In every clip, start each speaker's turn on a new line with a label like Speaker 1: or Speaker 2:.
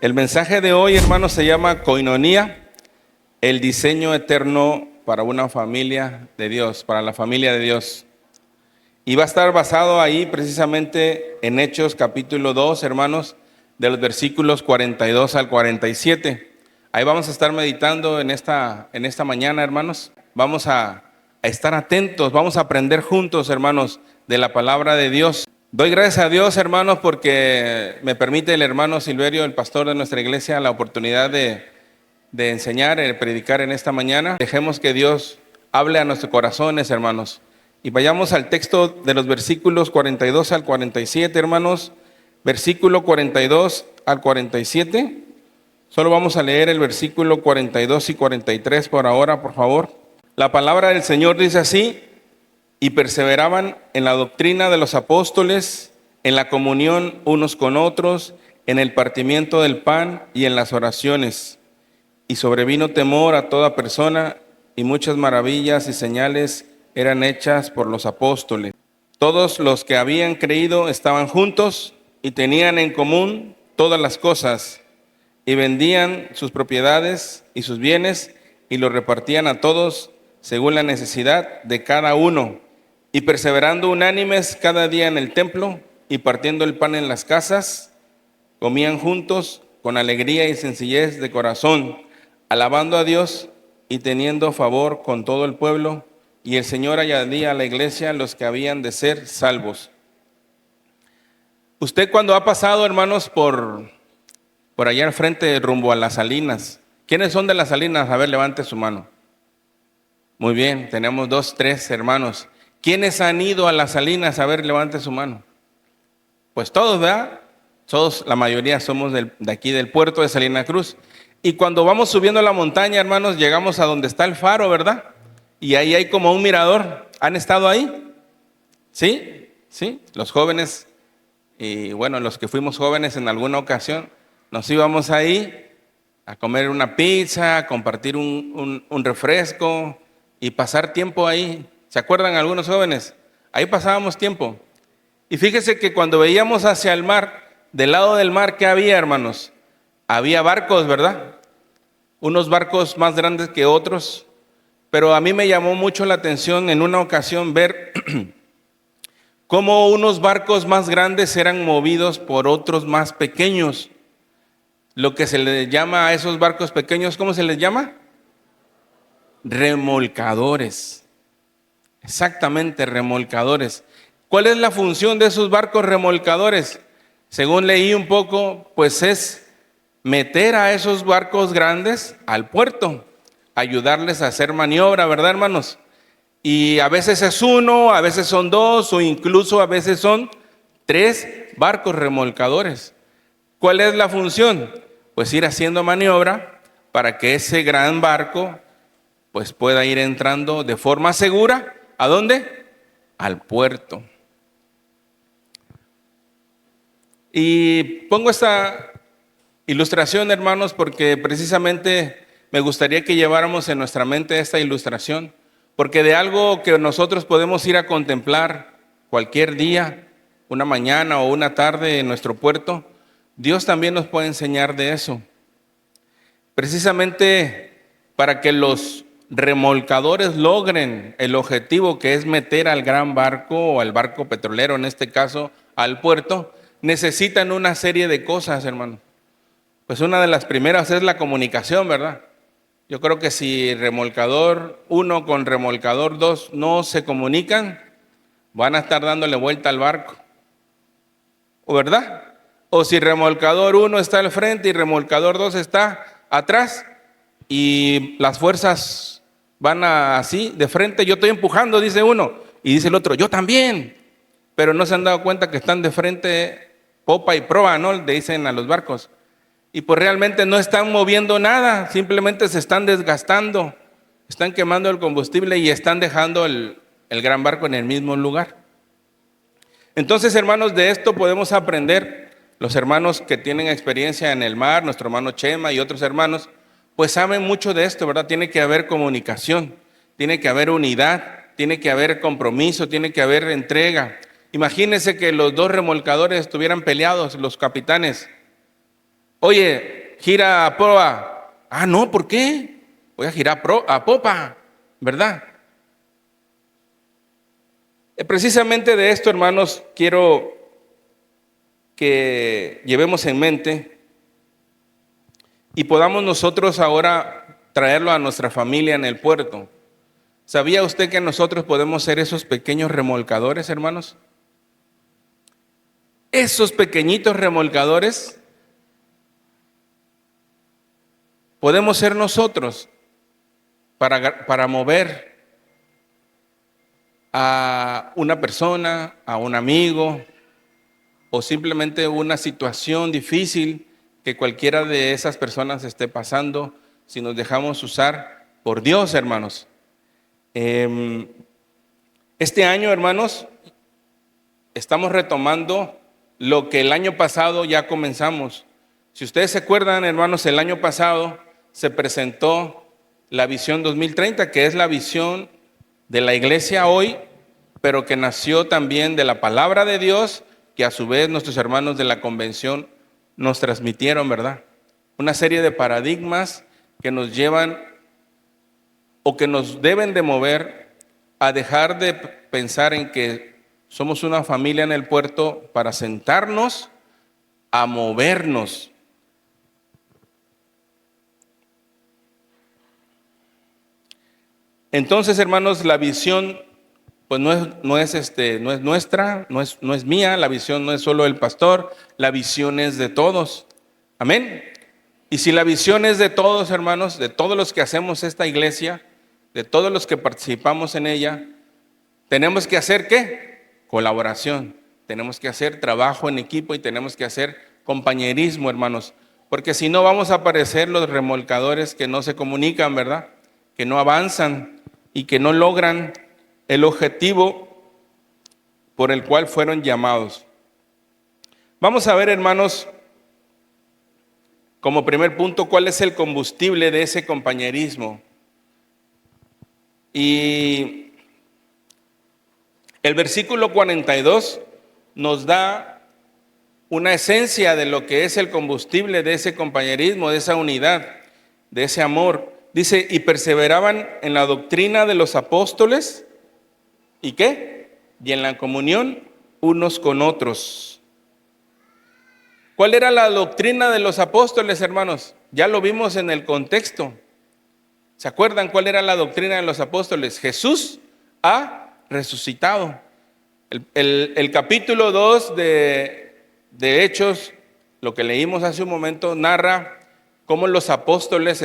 Speaker 1: El mensaje de hoy, hermanos, se llama Koinonía, el diseño eterno para una familia de Dios, para la familia de Dios. Y va a estar basado ahí precisamente en Hechos capítulo 2, hermanos, de los versículos 42 al 47. Ahí vamos a estar meditando en esta mañana, hermanos. Vamos a estar atentos, vamos a aprender juntos, hermanos, de la palabra de Dios. Doy gracias a Dios, hermanos, porque me permite el hermano Silverio, el pastor de nuestra iglesia, la oportunidad de enseñar, de predicar en esta mañana. Dejemos que Dios hable a nuestros corazones, hermanos. Y vayamos al texto de los versículos 42 al 47, hermanos. Versículo 42 al 47. Solo vamos a leer el versículo 42 y 43 por ahora, por favor. La palabra del Señor dice así: y perseveraban en la doctrina de los apóstoles, en la comunión unos con otros, en el partimiento del pan y en las oraciones. Y sobrevino temor a toda persona, y muchas maravillas y señales eran hechas por los apóstoles. Todos los que habían creído estaban juntos y tenían en común todas las cosas, y vendían sus propiedades y sus bienes, y los repartían a todos según la necesidad de cada uno. Y perseverando unánimes cada día en el templo y partiendo el pan en las casas, comían juntos con alegría y sencillez de corazón, alabando a Dios y teniendo favor con todo el pueblo. Y el Señor añadía a la iglesia los que habían de ser salvos. Usted, cuando ha pasado, hermanos, por allá al frente rumbo a las Salinas, ¿quiénes son de las Salinas? A ver, levante su mano. Muy bien, tenemos 2, 3 hermanos. ¿Quiénes han ido a las Salinas? A ver, levante su mano. Pues todos, ¿verdad? Todos, la mayoría somos de aquí del puerto de Salina Cruz. Y cuando vamos subiendo la montaña, hermanos, llegamos a donde está el faro, ¿verdad? Y ahí hay como un mirador. ¿Han estado ahí? ¿Sí? ¿Sí? Los jóvenes, y bueno, los que fuimos jóvenes en alguna ocasión, nos íbamos ahí a comer una pizza, a compartir un refresco y pasar tiempo ahí. ¿Se acuerdan algunos jóvenes? Ahí pasábamos tiempo. Y fíjese que cuando veíamos hacia el mar, del lado del mar, ¿qué había, hermanos? Había barcos, ¿verdad? Unos barcos más grandes que otros. Pero a mí me llamó mucho la atención en una ocasión ver cómo unos barcos más grandes eran movidos por otros más pequeños. Lo que se les llama a esos barcos pequeños, ¿cómo se les llama? Remolcadores. Exactamente, remolcadores. ¿Cuál es la función de esos barcos remolcadores? Según leí un poco, pues es meter a esos barcos grandes al puerto, ayudarles a hacer maniobra, ¿verdad, hermanos? Y a veces es uno, a veces son dos, o incluso a veces son 3 barcos remolcadores. ¿Cuál es la función? Pues ir haciendo maniobra para que ese gran barco pues pueda ir entrando de forma segura. ¿A dónde? Al puerto. Y pongo esta ilustración, hermanos, porque precisamente me gustaría que lleváramos en nuestra mente esta ilustración, porque de algo que nosotros podemos ir a contemplar cualquier día, una mañana o una tarde en nuestro puerto, Dios también nos puede enseñar de eso. Precisamente para que los remolcadores logren el objetivo, que es meter al gran barco o al barco petrolero, en este caso al puerto, necesitan una serie de cosas, hermano. Pues una de las primeras es la comunicación, ¿verdad? Yo creo que si remolcador 1 con remolcador 2 no se comunican, van a estar dándole vuelta al barco, ¿o verdad? O si remolcador 1 está al frente y remolcador 2 está atrás y las fuerzas van así de frente, yo estoy empujando, dice uno, y dice el otro, yo también, pero no se han dado cuenta que están de frente, popa y proa, ¿no? Le dicen a los barcos, y pues realmente no están moviendo nada, simplemente se están desgastando, están quemando el combustible y están dejando el gran barco en el mismo lugar. Entonces, hermanos, de esto podemos aprender. Los hermanos que tienen experiencia en el mar, nuestro hermano Chema y otros hermanos, pues saben mucho de esto, ¿verdad? Tiene que haber comunicación, tiene que haber unidad, tiene que haber compromiso, tiene que haber entrega. Imagínense que los 2 remolcadores estuvieran peleados, los capitanes. Oye, gira a proa. Ah, no, ¿por qué? Voy a girar a popa, ¿verdad? Precisamente de esto, hermanos, quiero que llevemos en mente y podamos nosotros ahora traerlo a nuestra familia en el puerto. ¿Sabía usted que nosotros podemos ser esos pequeños remolcadores, hermanos? Esos pequeñitos remolcadores podemos ser nosotros para mover a una persona, a un amigo, o simplemente una situación difícil que cualquiera de esas personas esté pasando, si nos dejamos usar por Dios, hermanos. Este año, hermanos, estamos retomando lo que el año pasado ya comenzamos. Si ustedes se acuerdan, hermanos, el año pasado se presentó la Visión 2030, que es la visión de la iglesia hoy, pero que nació también de la palabra de Dios, que a su vez nuestros hermanos de la convención nos transmitieron, ¿verdad? Una serie de paradigmas que nos llevan o que nos deben de mover a dejar de pensar en que somos una familia en el puerto para sentarnos a movernos. Entonces, hermanos, la visión pues no es nuestra, no es mía, la visión no es solo del pastor, la visión es de todos. Amén. Y si la visión es de todos, hermanos, de todos los que hacemos esta iglesia, de todos los que participamos en ella, tenemos que hacer ¿qué? Colaboración. Tenemos que hacer trabajo en equipo y tenemos que hacer compañerismo, hermanos, porque si no vamos a parecer los remolcadores que no se comunican, ¿verdad? Que no avanzan y que no logran el objetivo por el cual fueron llamados. Vamos a ver, hermanos, como primer punto, cuál es el combustible de ese compañerismo. Y el versículo 42 nos da una esencia de lo que es el combustible de ese compañerismo, de esa unidad, de ese amor. Dice, y perseveraban en la doctrina de los apóstoles, ¿y qué? Y en la comunión unos con otros. ¿Cuál era la doctrina de los apóstoles, hermanos? Ya lo vimos en el contexto. ¿Se acuerdan cuál era la doctrina de los apóstoles? Jesús ha resucitado. El capítulo 2 de Hechos, lo que leímos hace un momento, narra cómo los apóstoles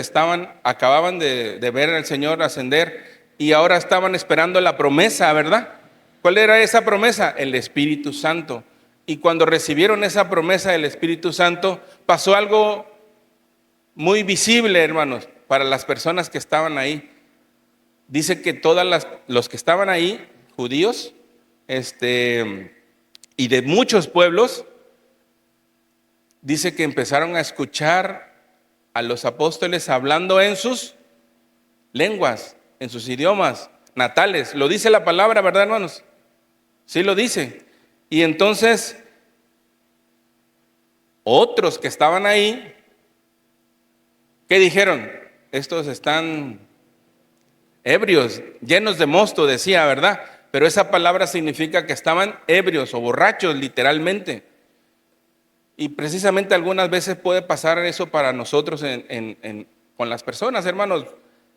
Speaker 1: acababan de ver al Señor ascender y ahora estaban esperando la promesa, ¿verdad? ¿Cuál era esa promesa? El Espíritu Santo. Y cuando recibieron esa promesa del Espíritu Santo, pasó algo muy visible, hermanos, para las personas que estaban ahí. Dice que los que estaban ahí, judíos, y de muchos pueblos, dice que empezaron a escuchar a los apóstoles hablando en sus lenguas, en sus idiomas natales. Lo dice la palabra, ¿verdad, hermanos? Sí lo dice. Y entonces, otros que estaban ahí, ¿qué dijeron? Estos están ebrios, llenos de mosto, decía, ¿verdad? Pero esa palabra significa que estaban ebrios o borrachos, literalmente. Y precisamente algunas veces puede pasar eso para nosotros con las personas, hermanos.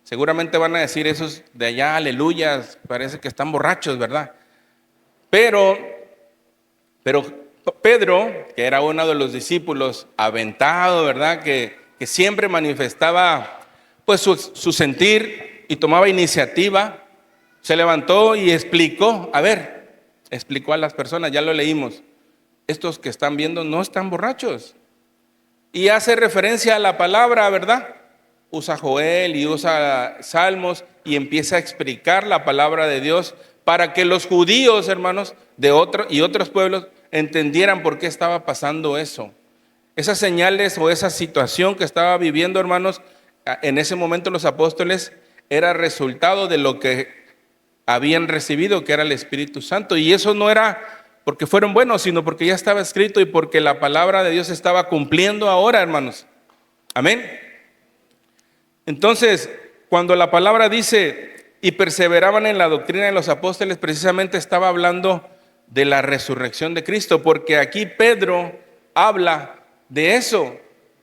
Speaker 1: Seguramente van a decir esos de allá, aleluyas, parece que están borrachos, ¿verdad? Pero Pedro, que era uno de los discípulos aventado, ¿verdad? Que siempre manifestaba pues su sentir y tomaba iniciativa, se levantó y explicó a las personas, ya lo leímos, estos que están viendo no están borrachos. Y hace referencia a la palabra, ¿verdad? Usa Joel y usa Salmos y empieza a explicar la palabra de Dios para que los judíos, hermanos, de otros pueblos entendieran por qué estaba pasando eso. Esas señales o esa situación que estaba viviendo, hermanos, en ese momento los apóstoles, era resultado de lo que habían recibido, que era el Espíritu Santo. Y eso no era porque fueron buenos, sino porque ya estaba escrito y porque la palabra de Dios estaba cumpliendo ahora, hermanos. Amén. Entonces, cuando la palabra dice, y perseveraban en la doctrina de los apóstoles, precisamente estaba hablando de la resurrección de Cristo, porque aquí Pedro habla de eso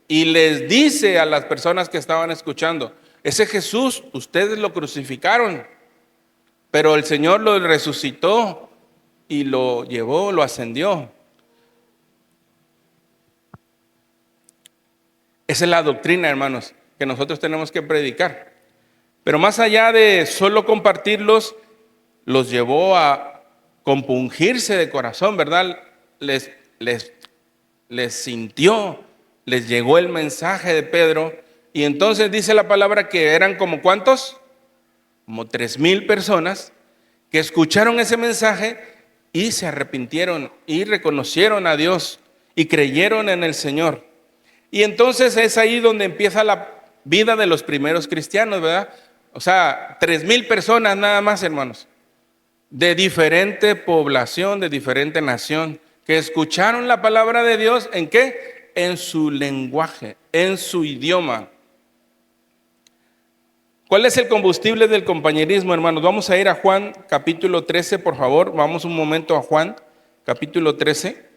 Speaker 1: y les dice a las personas que estaban escuchando, ese Jesús, ustedes lo crucificaron, pero el Señor lo resucitó y lo llevó, lo ascendió. Esa es la doctrina, hermanos, que nosotros tenemos que predicar. Pero más allá de solo compartirlos, los llevó a compungirse de corazón, ¿verdad? Les sintió, les llegó el mensaje de Pedro. Y entonces dice la palabra que eran como ¿cuántos? Como 3,000 personas que escucharon ese mensaje y se arrepintieron y reconocieron a Dios y creyeron en el Señor. Y entonces es ahí donde empieza la vida de los primeros cristianos, ¿verdad? O sea, 3,000 personas nada más, hermanos, de diferente población, de diferente nación, que escucharon la palabra de Dios, ¿en qué? En su lenguaje, en su idioma. ¿Cuál es el combustible del compañerismo, hermanos? Vamos a ir a Juan capítulo 13, por favor. Vamos un momento a Juan capítulo 13.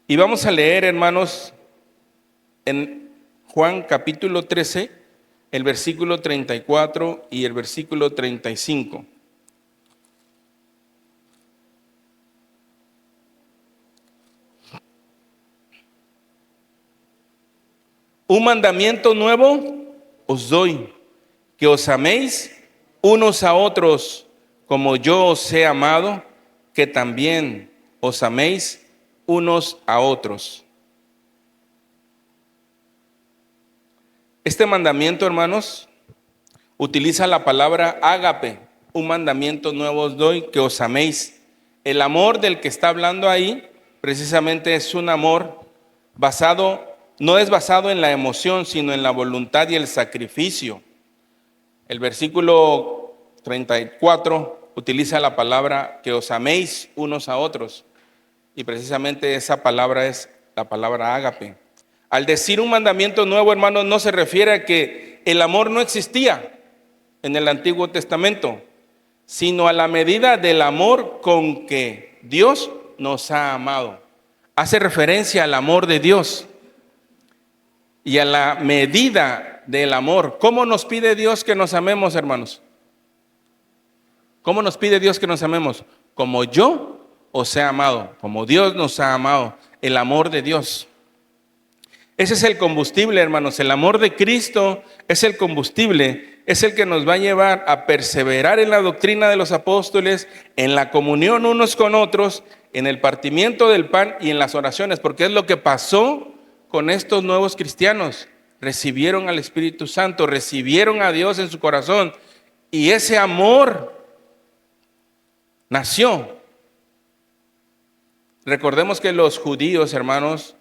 Speaker 1: Y vamos a leer, hermanos, en Juan capítulo 13, el versículo 34 y el versículo 35. Un mandamiento nuevo os doy, que os améis unos a otros como yo os he amado, que también os améis unos a otros. Este mandamiento, hermanos, utiliza la palabra ágape. Un mandamiento nuevo os doy, que os améis. El amor del que está hablando ahí, precisamente es un amor no es basado en la emoción, sino en la voluntad y el sacrificio. El versículo 34 utiliza la palabra que os améis unos a otros. Y precisamente esa palabra es la palabra ágape. Al decir un mandamiento nuevo, hermanos, no se refiere a que el amor no existía en el Antiguo Testamento, sino a la medida del amor con que Dios nos ha amado. Hace referencia al amor de Dios y a la medida del amor. ¿Cómo nos pide Dios que nos amemos, hermanos? ¿Cómo nos pide Dios que nos amemos? Como yo os he amado, como Dios nos ha amado, el amor de Dios. Ese es el combustible, hermanos. El amor de Cristo es el combustible, es el que nos va a llevar a perseverar en la doctrina de los apóstoles, en la comunión unos con otros, en el partimiento del pan y en las oraciones, porque es lo que pasó con estos nuevos cristianos. Recibieron al Espíritu Santo, recibieron a Dios en su corazón y ese amor nació. Recordemos que los judíos, hermanos,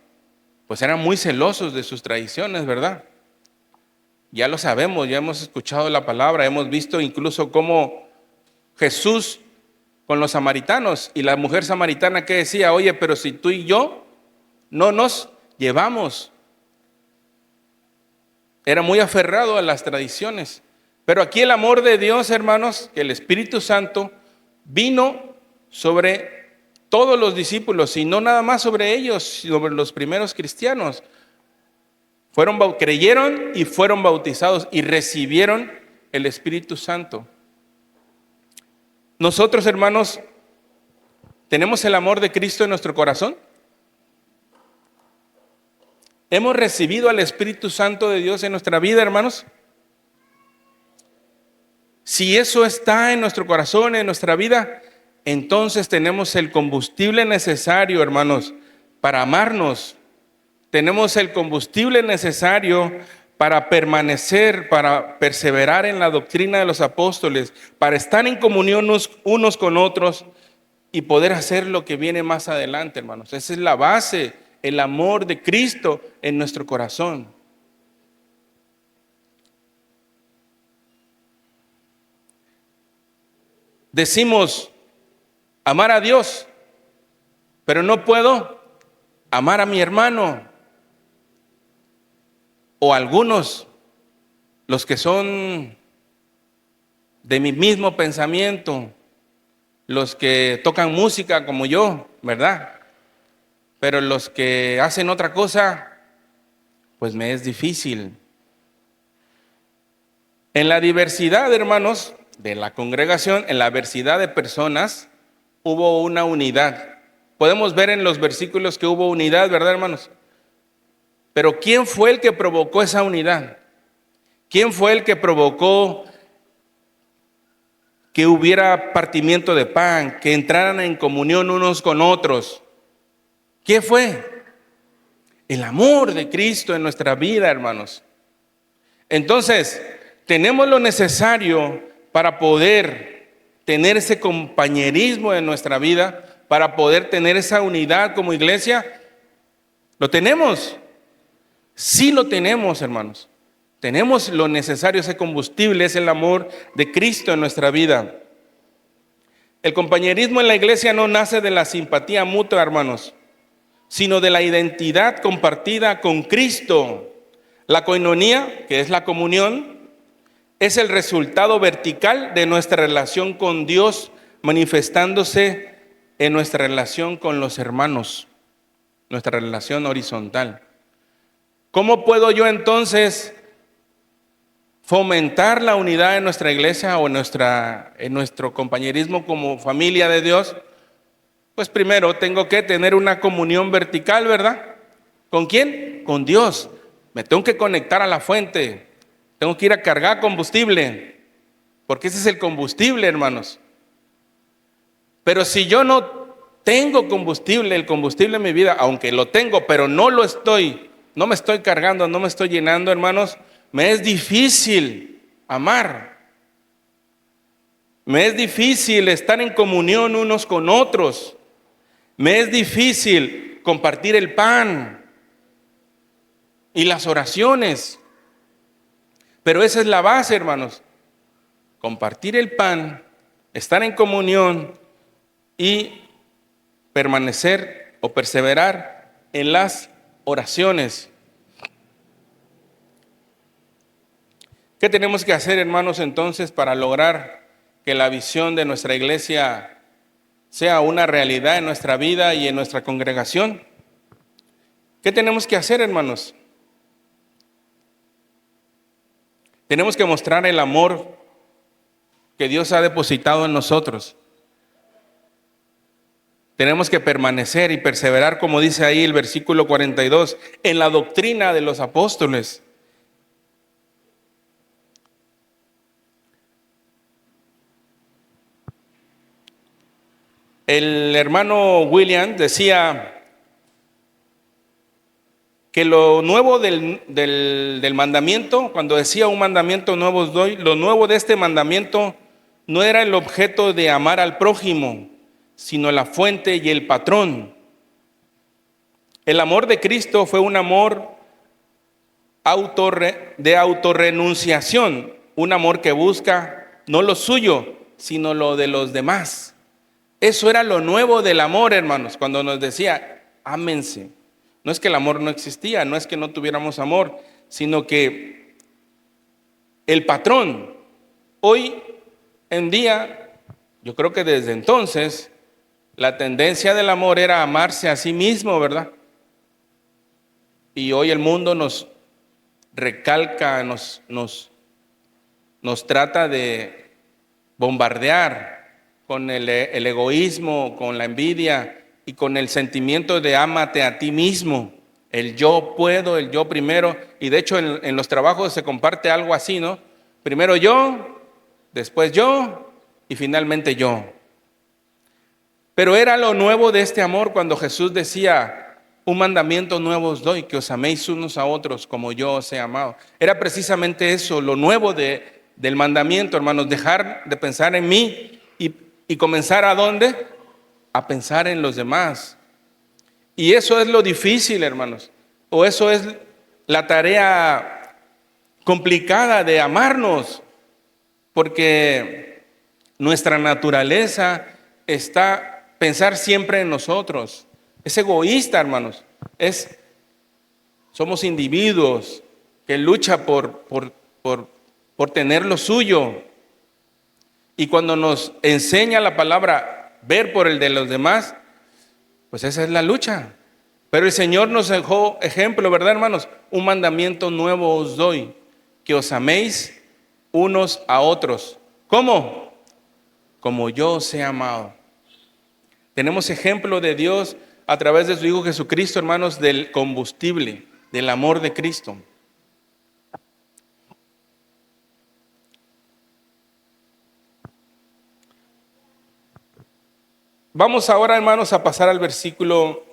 Speaker 1: pues eran muy celosos de sus tradiciones, ¿verdad? Ya lo sabemos, ya hemos escuchado la palabra, hemos visto incluso cómo Jesús con los samaritanos y la mujer samaritana que decía, oye, pero si tú y yo no nos llevamos. Era muy aferrado a las tradiciones. Pero aquí el amor de Dios, hermanos, que el Espíritu Santo vino sobre todos los discípulos y no nada más sobre ellos, sobre los primeros cristianos. Creyeron y fueron bautizados y recibieron el Espíritu Santo. Nosotros, hermanos, ¿tenemos el amor de Cristo en nuestro corazón? ¿Hemos recibido al Espíritu Santo de Dios en nuestra vida, hermanos? Si eso está en nuestro corazón, en nuestra vida, entonces tenemos el combustible necesario, hermanos, para amarnos. Tenemos el combustible necesario para permanecer, para perseverar en la doctrina de los apóstoles, para estar en comunión unos con otros y poder hacer lo que viene más adelante, hermanos. Esa es la base, el amor de Cristo en nuestro corazón. Decimos, amar a Dios, pero no puedo amar a mi hermano. O algunos, los que son de mi mismo pensamiento, los que tocan música como yo, ¿verdad? Pero los que hacen otra cosa, pues me es difícil. En la diversidad, hermanos, de la congregación, en la diversidad de personas, hubo una unidad. Podemos ver en los versículos que hubo unidad, ¿verdad, hermanos? Pero ¿quién fue el que provocó esa unidad? ¿Quién fue el que provocó que hubiera partimiento de pan, que entraran en comunión unos con otros? ¿Qué fue? El amor de Cristo en nuestra vida, hermanos. Entonces, tenemos lo necesario para poder tener ese compañerismo en nuestra vida, para poder tener esa unidad como iglesia. ¿Lo tenemos? Sí lo tenemos, hermanos. Tenemos lo necesario, ese combustible, es el amor de Cristo en nuestra vida. El compañerismo en la iglesia no nace de la simpatía mutua, hermanos, sino de la identidad compartida con Cristo. La coinonía, que es la comunión, es el resultado vertical de nuestra relación con Dios, manifestándose en nuestra relación con los hermanos, nuestra relación horizontal. ¿Cómo puedo yo entonces fomentar la unidad en nuestra iglesia o en nuestro compañerismo como familia de Dios? Pues primero tengo que tener una comunión vertical, ¿verdad? ¿Con quién? Con Dios. Me tengo que conectar a la fuente. Tengo que ir a cargar combustible, porque ese es el combustible, hermanos. Pero si yo no tengo combustible, el combustible en mi vida, aunque lo tengo, pero no me estoy cargando, no me estoy llenando, hermanos, me es difícil amar. Me es difícil estar en comunión unos con otros. Me es difícil compartir el pan y las oraciones. Pero esa es la base, hermanos. Compartir el pan, estar en comunión y permanecer o perseverar en las oraciones. ¿Qué tenemos que hacer, hermanos, entonces para lograr que la visión de nuestra iglesia sea una realidad en nuestra vida y en nuestra congregación? ¿Qué tenemos que hacer, hermanos? Tenemos que mostrar el amor que Dios ha depositado en nosotros. Tenemos que permanecer y perseverar, como dice ahí el versículo 42, en la doctrina de los apóstoles. El hermano William decía que lo nuevo del mandamiento, cuando decía un mandamiento nuevo os doy, lo nuevo de este mandamiento no era el objeto de amar al prójimo, sino la fuente y el patrón. El amor de Cristo fue un amor de autorrenunciación, un amor que busca no lo suyo, sino lo de los demás. Eso era lo nuevo del amor, hermanos, cuando nos decía, ámense. No es que el amor no existía, no es que no tuviéramos amor, sino que el patrón, hoy en día, yo creo que desde entonces, la tendencia del amor era amarse a sí mismo, ¿verdad? Y hoy el mundo nos recalca, nos trata de bombardear con el egoísmo, con la envidia y con el sentimiento de ámate a ti mismo, el yo puedo, el yo primero. Y de hecho en los trabajos se comparte algo así, ¿no? Primero yo, después yo y finalmente yo. Pero era lo nuevo de este amor cuando Jesús decía, un mandamiento nuevo os doy, que os améis unos a otros como yo os he amado. Era precisamente eso, lo nuevo del mandamiento, hermanos, dejar de pensar en mí y comenzar ¿a dónde? A pensar en los demás. Y eso es lo difícil, hermanos, o eso es la tarea complicada de amarnos, porque nuestra naturaleza está pensar siempre en nosotros. Es egoísta, hermanos. Somos individuos que luchan por tener lo suyo. Y cuando nos enseña la palabra ver por el de los demás, pues esa es la lucha. Pero el Señor nos dejó ejemplo, ¿verdad, hermanos? Un mandamiento nuevo os doy, que os améis unos a otros. ¿Cómo? Como yo os he amado. Tenemos ejemplo de Dios a través de su Hijo Jesucristo, hermanos, del combustible, del amor de Cristo. Vamos ahora, hermanos, a pasar al versículo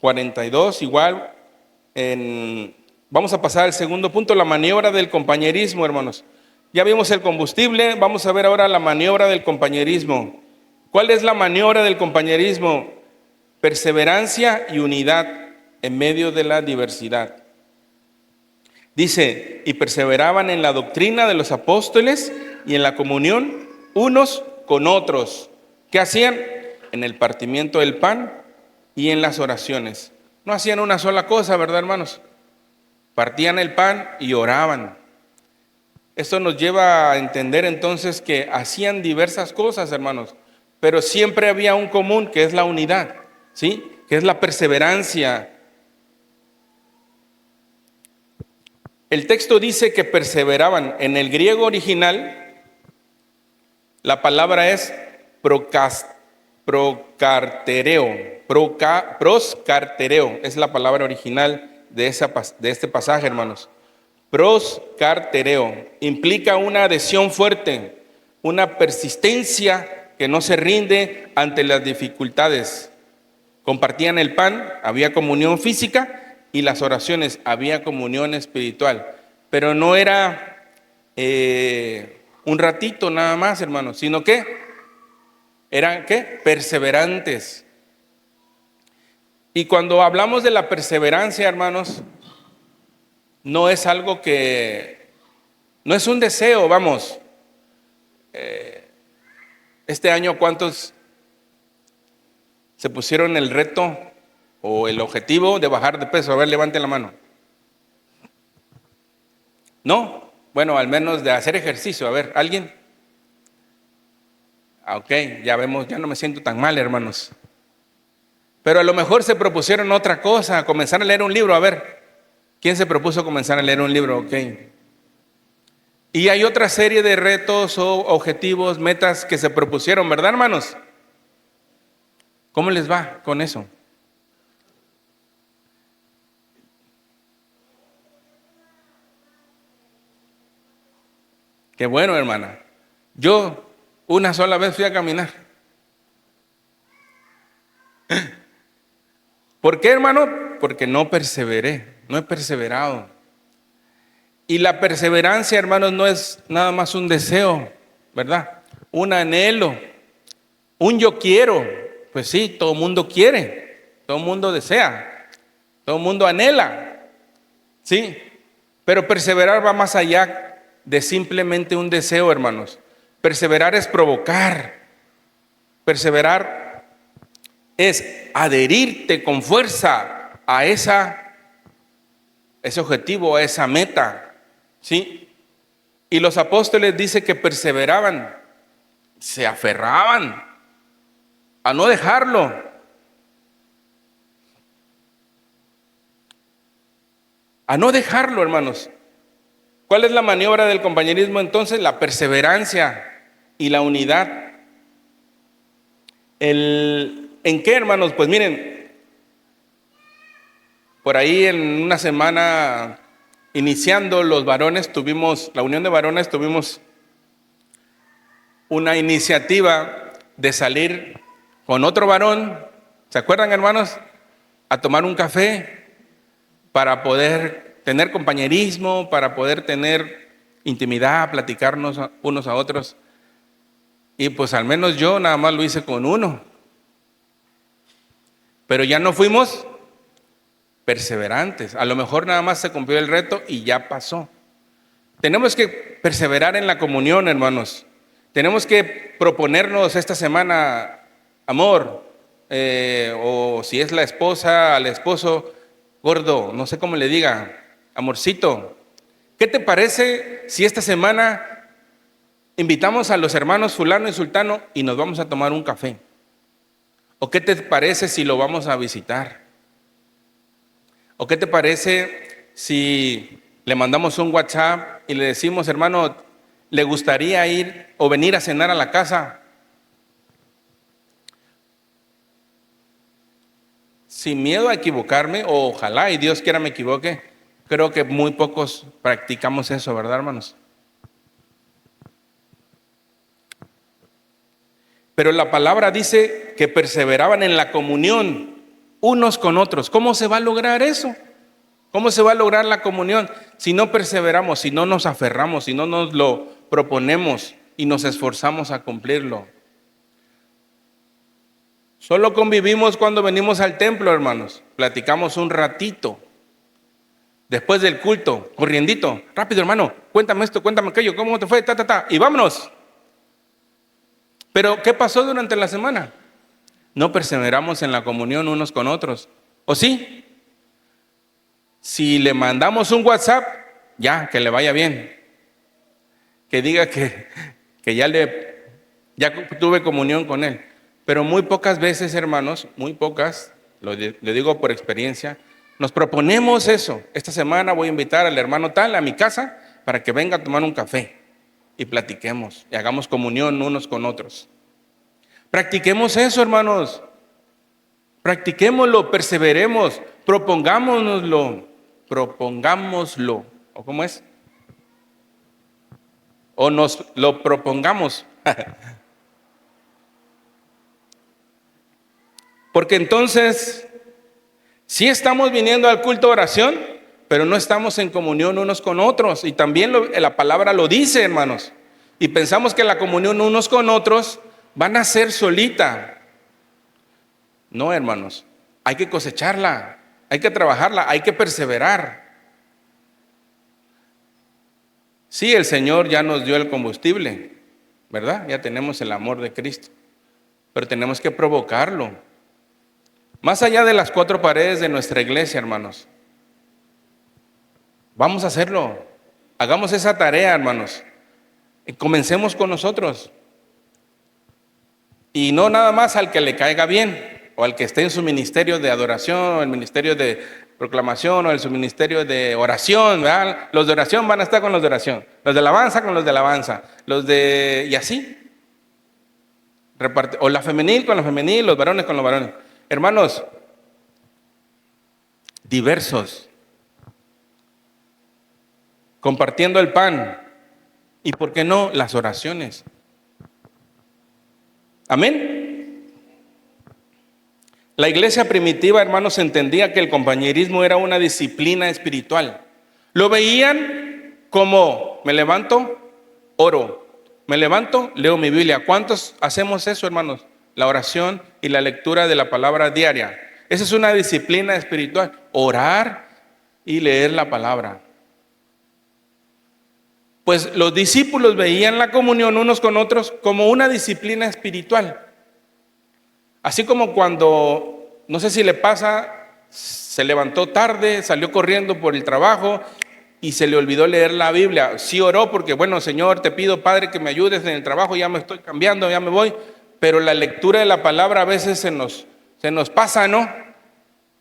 Speaker 1: 42, igual. Vamos a pasar al segundo punto, la maniobra del compañerismo, hermanos. Ya vimos el combustible, vamos a ver ahora la maniobra del compañerismo. ¿Cuál es la maniobra del compañerismo? Perseverancia y unidad en medio de la diversidad. Dice, y perseveraban en la doctrina de los apóstoles y en la comunión unos con otros. ¿Qué hacían? En el partimiento del pan y en las oraciones. No hacían una sola cosa, ¿verdad, hermanos? Partían el pan y oraban. Esto nos lleva a entender entonces que hacían diversas cosas, hermanos, pero siempre había un común, que es la unidad, ¿sí? Que es la perseverancia. El texto dice que perseveraban. En el griego original, la palabra es proscartereo, es la palabra original de este pasaje, hermanos. Proscartereo implica una adhesión fuerte, una persistencia que no se rinde ante las dificultades. Compartían el pan, había comunión física, y las oraciones, había comunión espiritual. Pero no era un ratito nada más, hermanos, sino que eran ¿qué? Perseverantes. Y cuando hablamos de la perseverancia, hermanos, no es algo no es un deseo, vamos. Este año, ¿cuántos se pusieron el reto o el objetivo de bajar de peso? A ver, levanten la mano. ¿No? Bueno, al menos de hacer ejercicio. A ver, ¿alguien? Ok, ya vemos, ya no me siento tan mal, hermanos. Pero a lo mejor se propusieron otra cosa, comenzar a leer un libro. A ver, ¿quién se propuso comenzar a leer un libro? Ok. Y hay otra serie de retos o objetivos, metas que se propusieron, ¿verdad, hermanos? ¿Cómo les va con eso? Qué bueno, hermana. Yo una sola vez fui a caminar. ¿Por qué, hermano? Porque no perseveré, no he perseverado. Y la perseverancia, hermanos, no es nada más un deseo, ¿verdad? Un anhelo, un yo quiero. Pues sí, todo el mundo quiere, todo el mundo desea, todo el mundo anhela, ¿sí? Pero perseverar va más allá de simplemente un deseo, hermanos. Perseverar es provocar. Perseverar es adherirte con fuerza a ese objetivo, a esa meta. ¿Sí? Y los apóstoles dicen que perseveraban, se aferraban a no dejarlo. A no dejarlo, hermanos. ¿Cuál es la maniobra del compañerismo entonces? La perseverancia y la unidad. ¿En qué, hermanos? Pues miren, por ahí en una semana iniciando los varones, la unión de varones, tuvimos una iniciativa de salir con otro varón, ¿se acuerdan, hermanos? A tomar un café para poder tener compañerismo, para poder tener intimidad, platicarnos unos a otros. Y pues al menos yo nada más lo hice con uno. Pero ya no fuimos perseverantes. A lo mejor nada más se cumplió el reto y ya pasó. Tenemos que perseverar en la comunión, hermanos. Tenemos que proponernos esta semana amor, o si es la esposa, al esposo, gordo, no sé cómo le diga, amorcito, ¿qué te parece si esta semana invitamos a los hermanos fulano y sultano y nos vamos a tomar un café? ¿O qué te parece si lo vamos a visitar? ¿O qué te parece si le mandamos un WhatsApp y le decimos, hermano, ¿le gustaría ir o venir a cenar a la casa? Sin miedo a equivocarme, o ojalá y Dios quiera me equivoque, creo que muy pocos practicamos eso, ¿verdad, hermanos? Pero la palabra dice que perseveraban en la comunión unos con otros. ¿Cómo se va a lograr eso? ¿Cómo se va a lograr la comunión si no perseveramos, si no nos aferramos, si no nos lo proponemos y nos esforzamos a cumplirlo? Solo convivimos cuando venimos al templo, hermanos. Platicamos un ratito. Después del culto, corriendito. Rápido, hermano, cuéntame esto, cuéntame aquello, ¿cómo te fue? Y vámonos. Pero, ¿qué pasó durante la semana? No perseveramos en la comunión unos con otros. ¿O sí? Si le mandamos un WhatsApp, ya, que le vaya bien. Que diga que ya tuve comunión con él. Pero muy pocas veces, hermanos, muy pocas, lo digo por experiencia, nos proponemos eso. Esta semana voy a invitar al hermano tal a mi casa para que venga a tomar un café y platiquemos y hagamos comunión unos con otros. Practiquemos eso, hermanos. Practiquémoslo, perseveremos, propongámonoslo. ¿O cómo es? O nos lo propongamos. Porque entonces, sí estamos viniendo al culto de oración, pero no estamos en comunión unos con otros. Y también la palabra lo dice, hermanos. Y pensamos que la comunión unos con otros van a ser solita. No, hermanos. Hay que cosecharla, hay que trabajarla, hay que perseverar. Sí, el Señor ya nos dio el combustible, ¿verdad? Ya tenemos el amor de Cristo. Pero tenemos que provocarlo. Más allá de las 4 paredes de nuestra iglesia, hermanos. Vamos a hacerlo. Hagamos esa tarea, hermanos. Y comencemos con nosotros. Y no nada más al que le caiga bien, o al que esté en su ministerio de adoración, o el ministerio de proclamación, o en su ministerio de oración, ¿verdad? Los de oración van a estar con los de oración, los de alabanza con los de alabanza, y así. O la femenil con la femenil, los varones con los varones. Hermanos, diversos, compartiendo el pan y, ¿por qué no?, las oraciones. Amén. La iglesia primitiva, hermanos, entendía que el compañerismo era una disciplina espiritual. Lo veían como: me levanto, oro, me levanto, leo mi Biblia. ¿Cuántos hacemos eso, hermanos? La oración y la lectura de la palabra diaria. Esa es una disciplina espiritual. Orar y leer la palabra. Pues los discípulos veían la comunión unos con otros como una disciplina espiritual. Así como cuando, no sé si le pasa, se levantó tarde, salió corriendo por el trabajo y se le olvidó leer la Biblia. Sí oró porque, bueno, Señor, te pido, Padre, que me ayudes en el trabajo, ya me estoy cambiando, ya me voy. Pero la lectura de la palabra a veces se nos pasa, ¿no?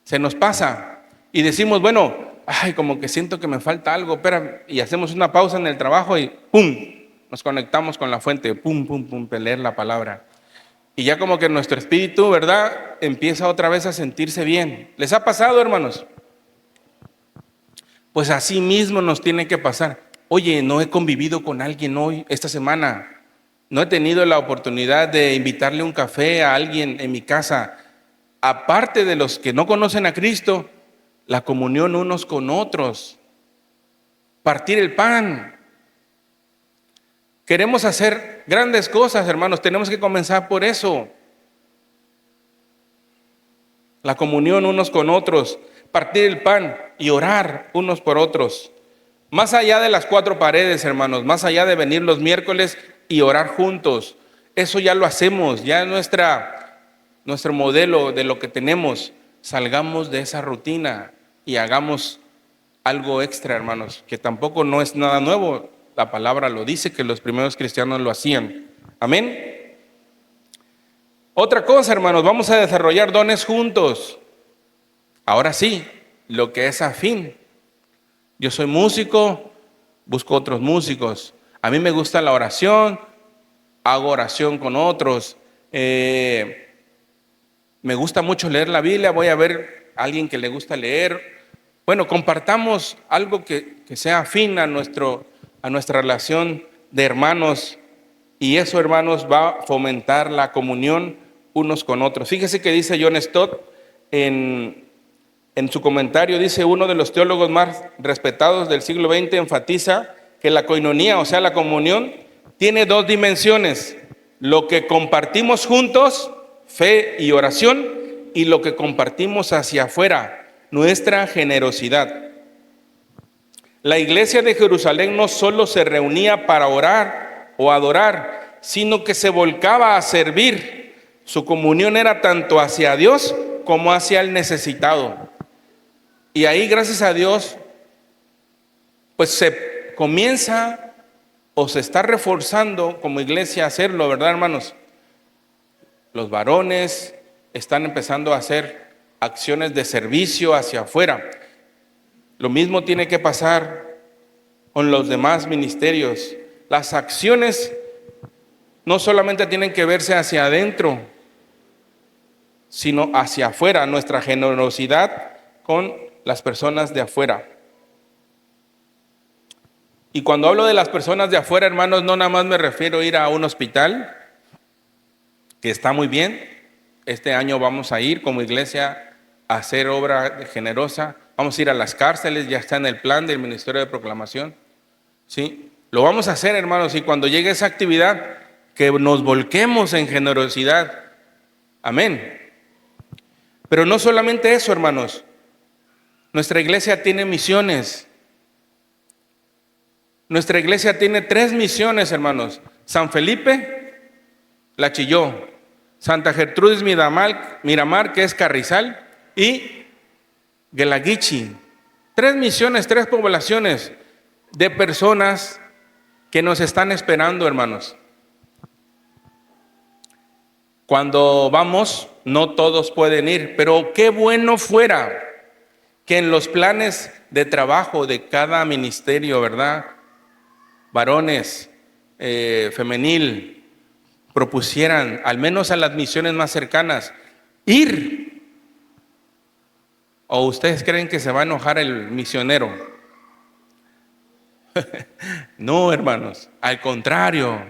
Speaker 1: Se nos pasa. Y decimos, bueno, como que siento que me falta algo, espera, y hacemos una pausa en el trabajo y ¡pum! Nos conectamos con la fuente, ¡pum, pum, pum!, leer la palabra. Y ya como que nuestro espíritu, ¿verdad?, empieza otra vez a sentirse bien. ¿Les ha pasado, hermanos? Pues así mismo nos tiene que pasar. Oye, no he convivido con alguien hoy, esta semana. No he tenido la oportunidad de invitarle un café a alguien en mi casa. Aparte de los que no conocen a Cristo, la comunión unos con otros. Partir el pan. Queremos hacer grandes cosas, hermanos. Tenemos que comenzar por eso. La comunión unos con otros. Partir el pan y orar unos por otros. Más allá de las 4 paredes, hermanos. Más allá de venir los miércoles y orar juntos. Eso ya lo hacemos. Ya es nuestra nuestro modelo de lo que tenemos, salgamos de esa rutina y hagamos algo extra, hermanos, que tampoco no es nada nuevo. La palabra lo dice, que los primeros cristianos lo hacían. Amén. Otra cosa, hermanos, vamos a desarrollar dones juntos. Ahora sí, lo que es afín. Yo soy músico, busco otros músicos. A mí me gusta la oración, hago oración con otros. Me gusta mucho leer la Biblia, voy a ver a alguien que le gusta leer. Bueno, compartamos algo que sea afín a nuestra relación de hermanos, y eso, hermanos, va a fomentar la comunión unos con otros. Fíjese que dice John Stott en su comentario, dice: uno de los teólogos más respetados del siglo XX enfatiza que la coinonía, o sea, la comunión, tiene dos dimensiones: lo que compartimos juntos, fe y oración, y lo que compartimos hacia afuera, nuestra generosidad. La iglesia de Jerusalén no solo se reunía para orar o adorar, sino que se volcaba a servir. Su comunión era tanto hacia Dios como hacia el necesitado. Y ahí, gracias a Dios, pues se comienza o se está reforzando como iglesia a hacerlo, ¿verdad, hermanos? Los varones están empezando a hacer acciones de servicio hacia afuera. Lo mismo tiene que pasar con los demás ministerios. Las acciones no solamente tienen que verse hacia adentro, sino hacia afuera, nuestra generosidad con las personas de afuera. Y cuando hablo de las personas de afuera, hermanos, no nada más me refiero a ir a un hospital, que está muy bien. Este año vamos a ir como iglesia a hacer obra generosa. Vamos a ir a las cárceles, ya está en el plan del Ministerio de Proclamación. ¿Sí? Lo vamos a hacer, hermanos, y cuando llegue esa actividad, que nos volquemos en generosidad. Amén. Pero no solamente eso, hermanos. Nuestra iglesia tiene misiones. Nuestra iglesia tiene 3 misiones, hermanos: San Felipe, La Chilló; Santa Gertrudis Miramar, que es Carrizal; y Guelaguichi. 3 misiones, 3 poblaciones de personas que nos están esperando, hermanos. Cuando vamos, no todos pueden ir, pero qué bueno fuera que en los planes de trabajo de cada ministerio, ¿verdad?, varones, femenil, propusieran, al menos a las misiones más cercanas, ir. ¿O ustedes creen que se va a enojar el misionero? No, hermanos, al contrario,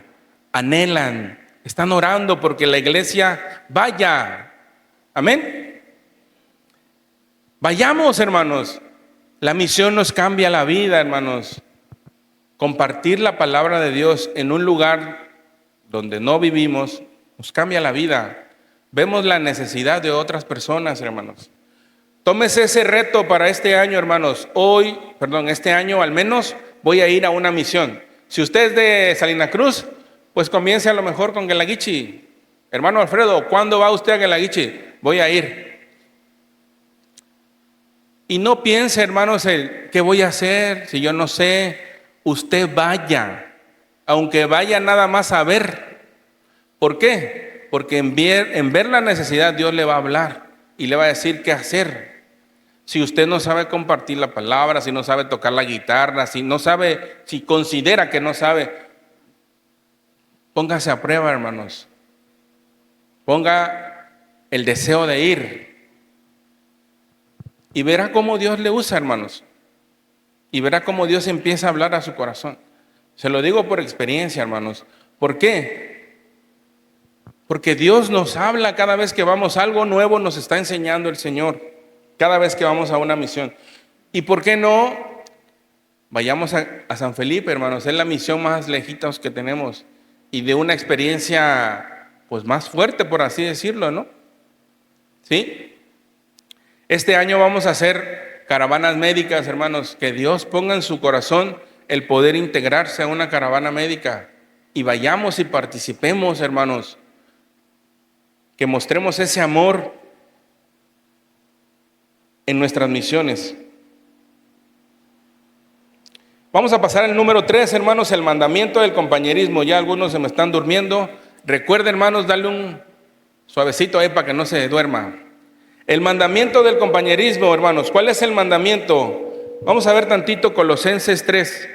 Speaker 1: anhelan, están orando porque la iglesia vaya. Amén. Vayamos, hermanos. La misión nos cambia la vida, hermanos. Compartir la palabra de Dios en un lugar donde no vivimos nos cambia la vida. Vemos la necesidad de otras personas, hermanos. Tómese ese reto para este año, hermanos. Este año al menos voy a ir a una misión. Si usted es de Salina Cruz, pues comience a lo mejor con Guelaguichi. Hermano Alfredo, ¿cuándo va usted a Guelaguichi? Voy a ir. Y no piense, hermanos, ¿qué voy a hacer si yo no sé? Usted vaya, aunque vaya nada más a ver. ¿Por qué? Porque en ver la necesidad Dios le va a hablar y le va a decir qué hacer. Si usted no sabe compartir la palabra, si no sabe tocar la guitarra, si considera que no sabe, póngase a prueba, hermanos. Ponga el deseo de ir. Y verá cómo Dios le usa, hermanos. Y verá cómo Dios empieza a hablar a su corazón. Se lo digo por experiencia, hermanos. ¿Por qué? Porque Dios nos habla cada vez que vamos. Algo nuevo nos está enseñando el Señor cada vez que vamos a una misión. ¿Y por qué no vayamos a San Felipe, hermanos? Es la misión más lejitos que tenemos y de una experiencia pues más fuerte, por así decirlo, ¿no? ¿Sí? Este año vamos a hacer caravanas médicas, hermanos. Que Dios ponga en su corazón el poder integrarse a una caravana médica y vayamos y participemos, hermanos. que mostremos ese amor en nuestras misiones. Vamos a pasar al número 3, hermanos, el mandamiento del compañerismo. Ya algunos se me están durmiendo. Recuerden, hermanos, darle un suavecito ahí para que no se duerma. El mandamiento del compañerismo, hermanos. ¿Cuál es el mandamiento? Vamos a ver tantito Colosenses 3.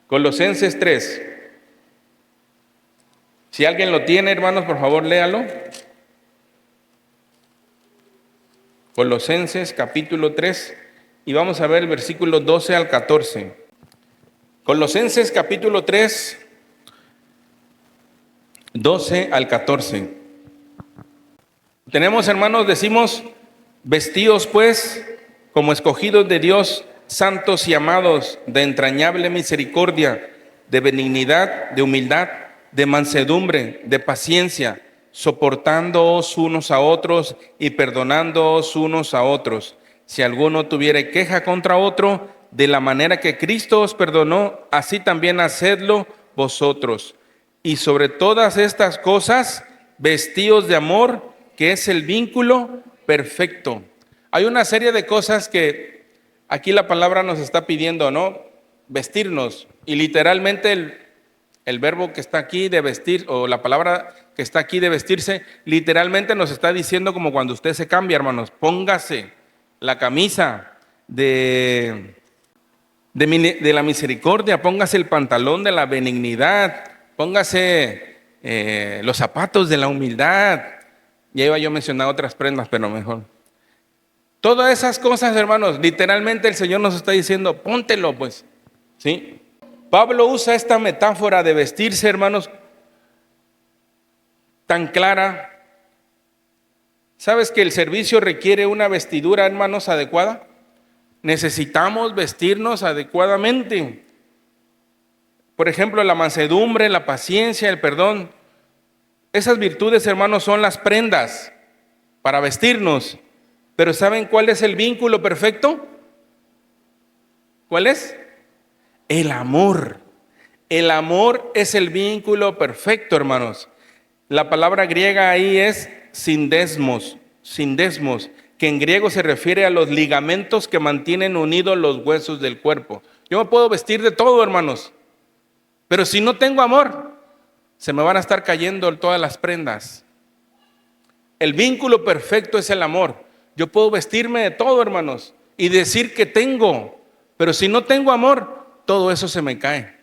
Speaker 1: Colosenses 3. Si alguien lo tiene, hermanos, por favor, léalo. Colosenses capítulo 3. Y vamos a ver el versículo 12 al 14. Colosenses capítulo 3, 12 al 14. Tenemos, hermanos, decimos, vestidos pues como escogidos de Dios, santos y amados, de entrañable misericordia, de benignidad, de humildad, de mansedumbre, de paciencia, soportándoos unos a otros y perdonándoos unos a otros. Si alguno tuviere queja contra otro, de la manera que Cristo os perdonó, así también hacedlo vosotros. Y sobre todas estas cosas, vestíos de amor, que es el vínculo perfecto. Hay una serie de cosas que aquí la palabra nos está pidiendo, ¿no? Vestirnos. Y literalmente el verbo que está aquí de vestir, o la palabra que está aquí de vestirse, literalmente nos está diciendo como cuando usted se cambia, hermanos. Póngase la camisa de la misericordia, póngase el pantalón de la benignidad, póngase los zapatos de la humildad. Ya iba yo a mencionar otras prendas, pero mejor. Todas esas cosas, hermanos, literalmente el Señor nos está diciendo, póntelo pues, ¿sí? Pablo usa esta metáfora de vestirse, hermanos, tan clara. ¿Sabes que el servicio requiere una vestidura, hermanos, adecuada? Necesitamos vestirnos adecuadamente. Por ejemplo, la mansedumbre, la paciencia, el perdón. Esas virtudes, hermanos, son las prendas para vestirnos. Pero ¿saben cuál es el vínculo perfecto? ¿Cuál es? El amor. El amor es el vínculo perfecto, hermanos. La palabra griega ahí es sindesmos, que en griego se refiere a los ligamentos que mantienen unidos los huesos del cuerpo. Yo me puedo vestir de todo, hermanos, pero si no tengo amor, se me van a estar cayendo todas las prendas. El vínculo perfecto es el amor. Yo puedo vestirme de todo, hermanos, y decir que tengo, pero si no tengo amor, todo eso se me cae.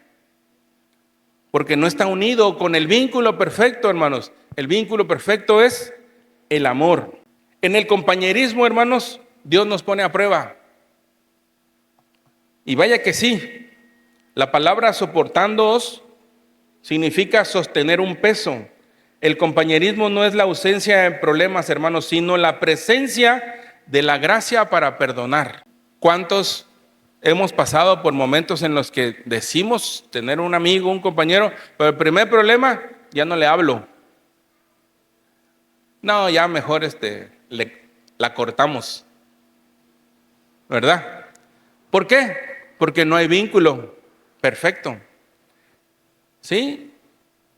Speaker 1: Porque no está unido con el vínculo perfecto, hermanos. El vínculo perfecto es el amor. En el compañerismo, hermanos, Dios nos pone a prueba. Y vaya que sí, la palabra soportándoos significa sostener un peso. El compañerismo no es la ausencia de problemas, hermanos, sino la presencia de la gracia para perdonar. ¿Cuántos hemos pasado por momentos en los que decimos tener un amigo, un compañero, pero el primer problema, ya no le hablo? No, ya mejor la cortamos, ¿verdad? ¿Por qué? Porque no hay vínculo perfecto. ¿Sí?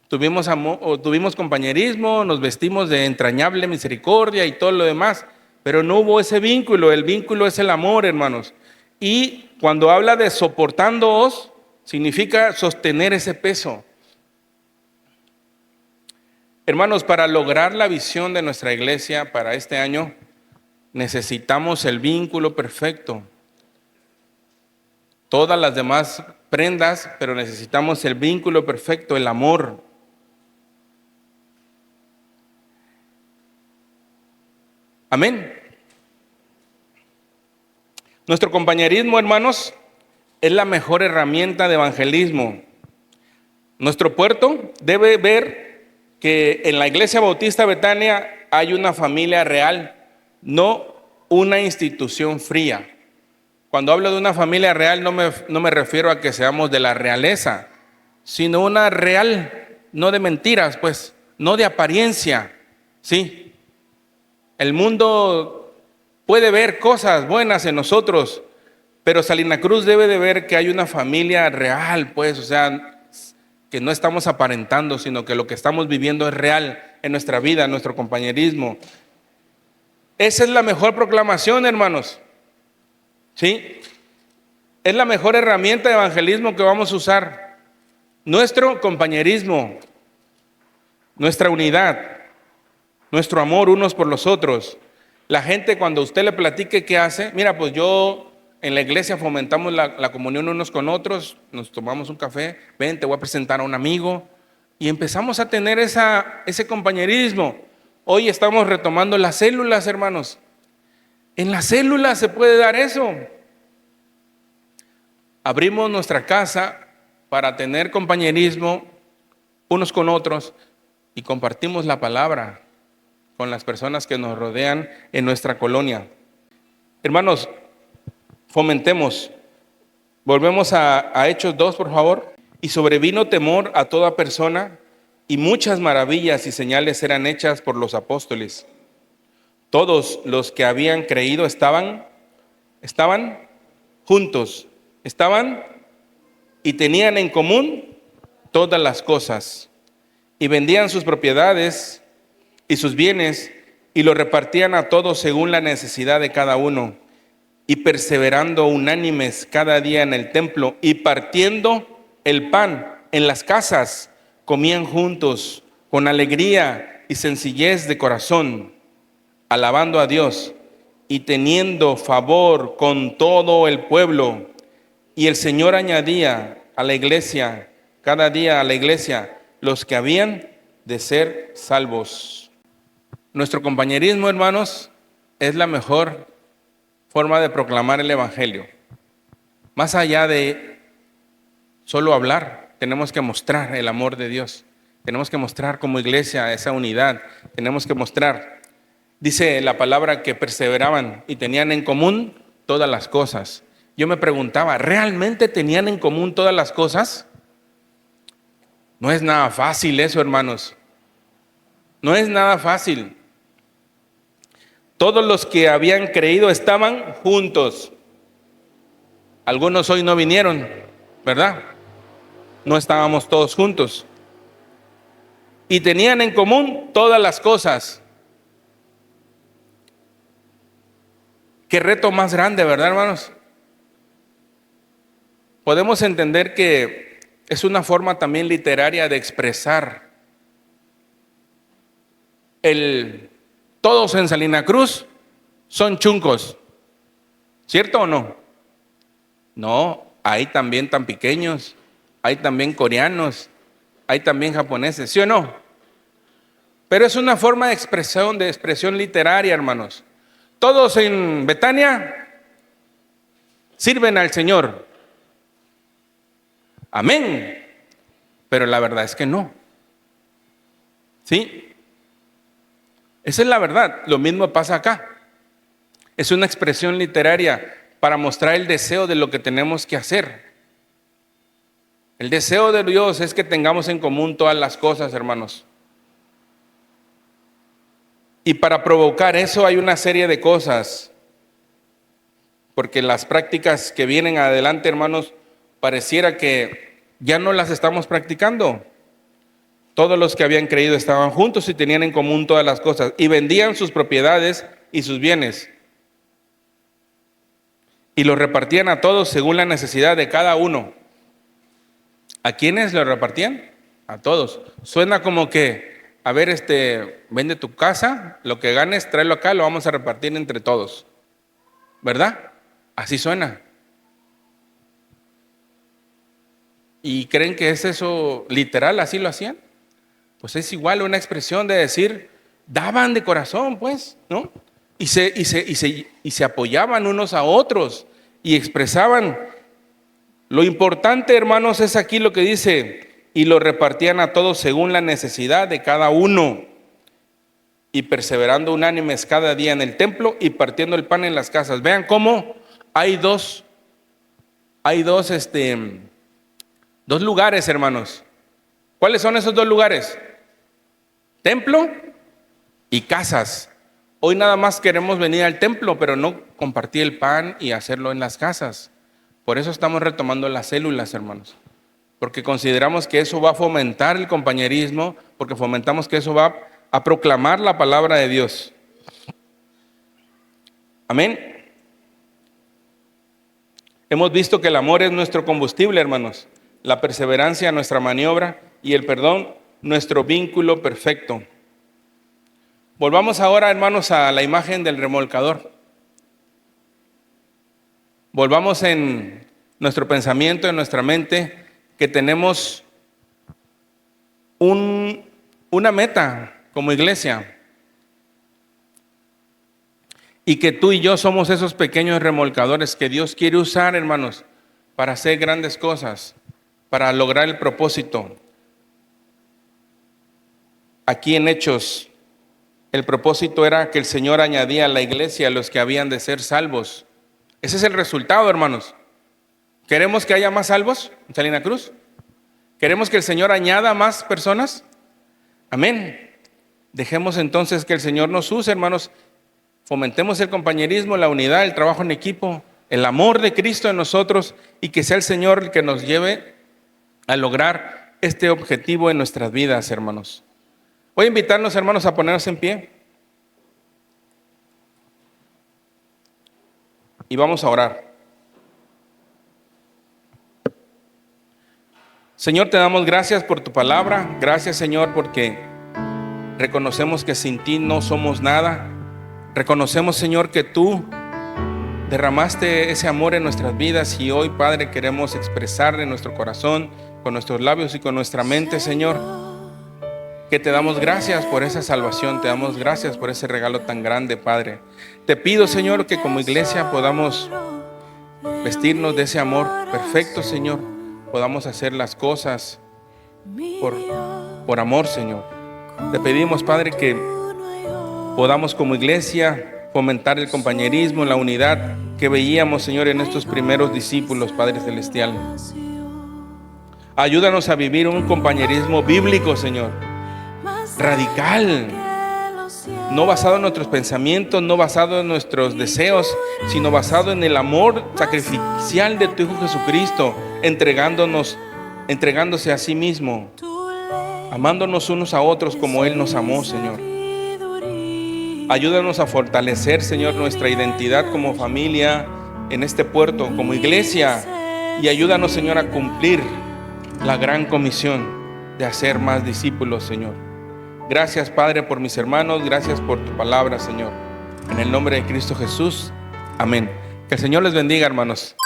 Speaker 1: Tuvimos amor, o tuvimos compañerismo, nos vestimos de entrañable misericordia y todo lo demás, pero no hubo ese vínculo. El vínculo es el amor, hermanos. Y cuando habla de soportándoos, significa sostener ese peso. Hermanos, para lograr la visión de nuestra iglesia para este año, necesitamos el vínculo perfecto. Todas las demás prendas, pero necesitamos el vínculo perfecto, el amor. Amén. Nuestro compañerismo, hermanos, es la mejor herramienta de evangelismo. Nuestro puerto debe ver que en la Iglesia Bautista Betania hay una familia real, no una institución fría. Cuando hablo de una familia real no me refiero a que seamos de la realeza, sino una real, no de mentiras, pues, no de apariencia, ¿sí? El mundo puede ver cosas buenas en nosotros, pero Salina Cruz debe de ver que hay una familia real, pues, o sea, que no estamos aparentando, sino que lo que estamos viviendo es real en nuestra vida, en nuestro compañerismo. Esa es la mejor proclamación, hermanos. ¿Sí? Es la mejor herramienta de evangelismo que vamos a usar. Nuestro compañerismo, nuestra unidad, nuestro amor unos por los otros. La gente, cuando usted le platique qué hace, mira, pues yo en la iglesia fomentamos la comunión unos con otros, nos tomamos un café, ven, te voy a presentar a un amigo, y empezamos a tener ese compañerismo. Hoy estamos retomando las células, hermanos. En las células se puede dar eso. Abrimos nuestra casa para tener compañerismo unos con otros y compartimos la palabra con las personas que nos rodean en nuestra colonia. Hermanos, fomentemos. Volvemos a Hechos 2, por favor. Y sobrevino temor a toda persona, y muchas maravillas y señales eran hechas por los apóstoles. Todos los que habían creído estaban juntos, y tenían en común todas las cosas, y vendían sus propiedades y sus bienes, y lo repartían a todos según la necesidad de cada uno, y perseverando unánimes cada día en el templo, y partiendo el pan en las casas, comían juntos con alegría y sencillez de corazón, alabando a Dios y teniendo favor con todo el pueblo. Y el Señor añadía a la iglesia, cada día a la iglesia, los que habían de ser salvos. Nuestro compañerismo, hermanos, es la mejor forma de proclamar el evangelio. Más allá de solo hablar, tenemos que mostrar el amor de Dios. Tenemos que mostrar como iglesia esa unidad. Tenemos que mostrar. Dice la palabra que perseveraban y tenían en común todas las cosas. Yo me preguntaba, ¿realmente tenían en común todas las cosas? No es nada fácil eso, hermanos. No es nada fácil. Todos los que habían creído estaban juntos. Algunos hoy no vinieron, ¿verdad? No estábamos todos juntos. Y tenían en común todas las cosas. Qué reto más grande, ¿verdad, hermanos? Podemos entender que es una forma también literaria de expresar todos en Salina Cruz son chuncos, ¿cierto o no? No, hay también tan pequeños, hay también coreanos, hay también japoneses, ¿sí o no? Pero es una forma de expresión literaria, hermanos. Todos en Betania sirven al Señor. Amén. Pero la verdad es que no. ¿Sí? Esa es la verdad. Lo mismo pasa acá. Es una expresión literaria para mostrar el deseo de lo que tenemos que hacer. El deseo de Dios es que tengamos en común todas las cosas, hermanos. Y para provocar eso hay una serie de cosas. Porque las prácticas que vienen adelante, hermanos, pareciera que ya no las estamos practicando. Todos los que habían creído estaban juntos y tenían en común todas las cosas. Y vendían sus propiedades y sus bienes. Y los repartían a todos según la necesidad de cada uno. ¿A quiénes lo repartían? A todos. Suena como que, a ver, vende tu casa, lo que ganes, tráelo acá, lo vamos a repartir entre todos. ¿Verdad? Así suena. ¿Y creen que es eso literal? ¿Así lo hacían? Pues es igual una expresión de decir, daban de corazón, pues, ¿no? Y se apoyaban unos a otros y expresaban. Lo importante, hermanos, es aquí lo que dice, y lo repartían a todos según la necesidad de cada uno, y perseverando unánimes cada día en el templo y partiendo el pan en las casas. Vean cómo hay dos lugares, hermanos. ¿Cuáles son esos dos lugares? Templo y casas. Hoy nada más queremos venir al templo, pero no compartir el pan y hacerlo en las casas. Por eso estamos retomando las células, hermanos. porque consideramos que eso va a fomentar el compañerismo, porque fomentamos que eso va a proclamar la palabra de Dios. Amén. Hemos visto que el amor es nuestro combustible, hermanos, la perseverancia nuestra maniobra y el perdón nuestro vínculo perfecto. Volvamos ahora, hermanos, a la imagen del remolcador. Volvamos en nuestro pensamiento, en nuestra mente, que tenemos una meta como iglesia. Y que tú y yo somos esos pequeños remolcadores que Dios quiere usar, hermanos, para hacer grandes cosas, para lograr el propósito. Aquí en Hechos, el propósito era que el Señor añadía a la iglesia a los que habían de ser salvos. Ese es el resultado, hermanos. ¿Queremos que haya más salvos en Salina Cruz? ¿Queremos que el Señor añada más personas? Amén. Dejemos entonces que el Señor nos use, hermanos. Fomentemos el compañerismo, la unidad, el trabajo en equipo, el amor de Cristo en nosotros, y que sea el Señor el que nos lleve a lograr este objetivo en nuestras vidas, hermanos. Voy a invitarnos, hermanos, a ponernos en pie. Y vamos a orar. Señor, te damos gracias por tu palabra. Gracias, Señor, porque reconocemos que sin ti no somos nada. Reconocemos, Señor, que tú derramaste ese amor en nuestras vidas y hoy, Padre, queremos expresar en nuestro corazón, con nuestros labios y con nuestra mente, Señor, que te damos gracias por esa salvación, te damos gracias por ese regalo tan grande, Padre. Te pido, Señor, que como iglesia podamos vestirnos de ese amor perfecto, Señor. Podamos hacer las cosas por amor, Señor. Te pedimos, Padre, que podamos como iglesia fomentar el compañerismo, la unidad que veíamos, Señor, en estos primeros discípulos, Padre Celestial. Ayúdanos a vivir un compañerismo bíblico, Señor, radical, no basado en nuestros pensamientos, no basado en nuestros deseos, sino basado en el amor sacrificial de tu Hijo Jesucristo, entregándose a sí mismo, amándonos unos a otros como Él nos amó, Señor. Ayúdanos a fortalecer, Señor, nuestra identidad como familia en este puerto, como iglesia, y ayúdanos, Señor, a cumplir la gran comisión de hacer más discípulos, Señor. Gracias, Padre, por mis hermanos, gracias por tu palabra, Señor. En el nombre de Cristo Jesús, amén. Que el Señor les bendiga, hermanos.